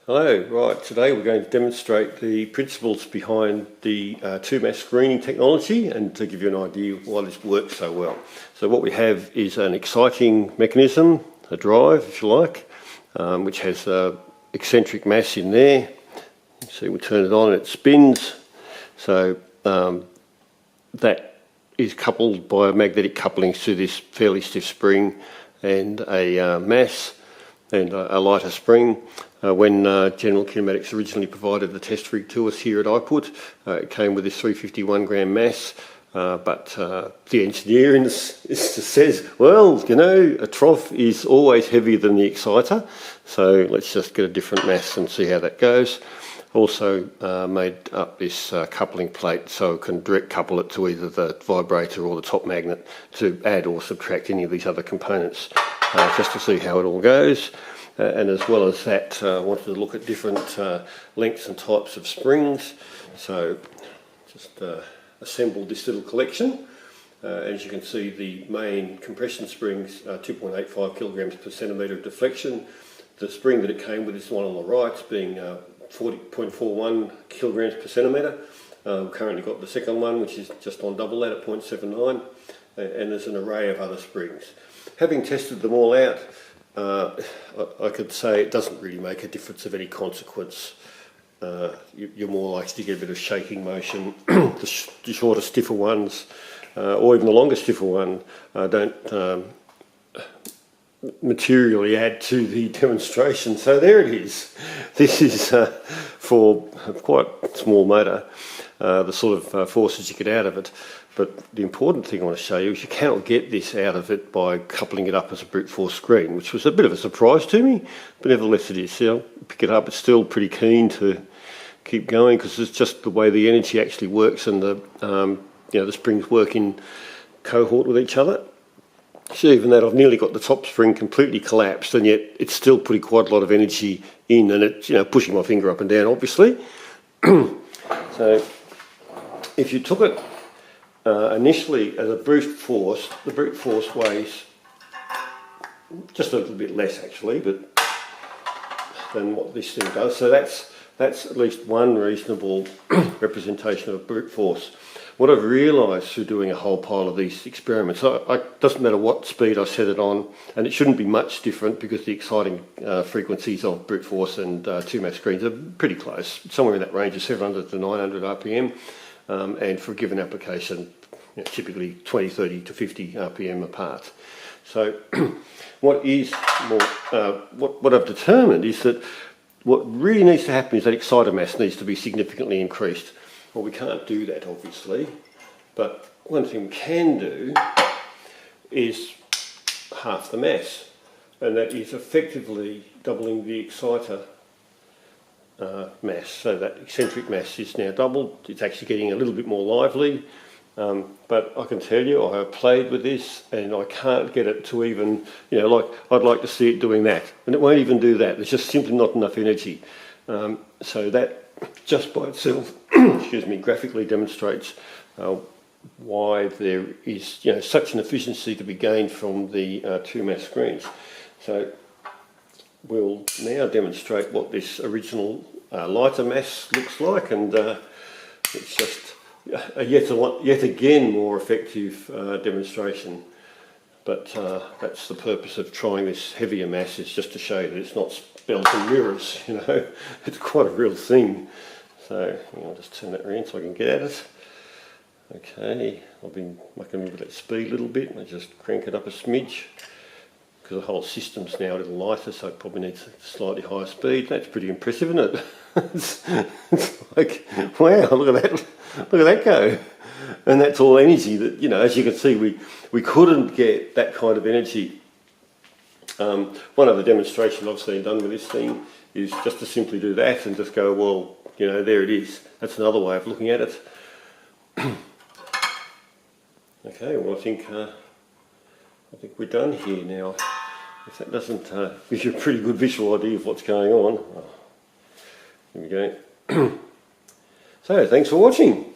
Hello, right, today we're going to demonstrate the principles behind the 2-mass screening technology and to give you an idea of why this works so well. So what we have is an exciting mechanism, a drive if you like, which has eccentric mass in there. You see we turn it on and it spins. So that is coupled by magnetic couplings to this fairly stiff spring and a mass and a lighter spring. When General Kinematics originally provided the test rig to us here at iPut, it came with this 351 gram mass, but the engineer says, well, you know, a trough is always heavier than the exciter, so let's just get a different mass and see how that goes. Also made up this coupling plate so it can direct couple it to either the vibrator or the top magnet to add or subtract any of these other components, just to see how it all goes. And as well as that, wanted to look at different lengths and types of springs. So just assembled this little collection. As you can see, the main compression springs, 2.85 kilograms per centimetre of deflection. The spring that it came with is the one on the right, being 40.41 kilograms per centimetre. Currently got the second one, which is just on double that at 0.79. And there's an array of other springs. Having tested them all out, I could say it doesn't really make a difference of any consequence. You're more likely to get a bit of shaking motion. The shorter, stiffer ones, or even the longer, stiffer one, don't materially add to the demonstration. So there it is. This is for a quite small motor, the sort of forces you get out of it. But the important thing I want to show you is you cannot get this out of it by coupling it up as a brute force screen, which was a bit of a surprise to me, but nevertheless it is. I'll pick it up, it's still pretty keen to keep going because it's just the way the energy actually works and the springs work in cohort with each other. So even that I've nearly got the top spring completely collapsed and yet it's still putting quite a lot of energy in and it's pushing my finger up and down obviously. So if you took it initially as a brute force, the brute force weighs just a little bit less actually, but than what this thing does. So that's at least one reasonable representation of brute force. What I've realised through doing a whole pile of these experiments, it doesn't matter what speed I set it on, and it shouldn't be much different because the exciting frequencies of brute force and 2-mass screens are pretty close, somewhere in that range of 700 to 900 RPM. And for a given application, typically 20, 30 to 50 RPM apart. So what I've determined is that what really needs to happen is that exciter mass needs to be significantly increased. Well, we can't do that obviously, but one thing we can do is half the mass, and that is effectively doubling the exciter mass. So that eccentric mass is now doubled. It's actually getting a little bit more lively, but I can tell you I have played with this and I can't get it to even, like I'd like to see it doing that, and it won't even do that. There's just simply not enough energy. So that just by itself excuse me, graphically demonstrates why there is such an efficiency to be gained from the 2-mass screens. So we'll now demonstrate what this original lighter mass looks like, and it's just a yet again more effective demonstration. But that's the purpose of trying this heavier mass, is just to show you that it's not spelt and mirrors, it's quite a real thing. So I'll just turn that around so I can get at it. Okay, I've been mucking with that speed a little bit, and I just crank it up a smidge because the whole system's now a little lighter, so it probably needs a slightly higher speed. That's pretty impressive, isn't it? It's like, wow, look at that go. And that's all energy that, as you can see, we couldn't get that kind of energy. One other demonstration I've seen done with this thing is just to simply do that and just go, well, there it is. That's another way of looking at it. Okay, well I think we're done here now. If that doesn't give you a pretty good visual idea of what's going on. Here we go. So, thanks for watching.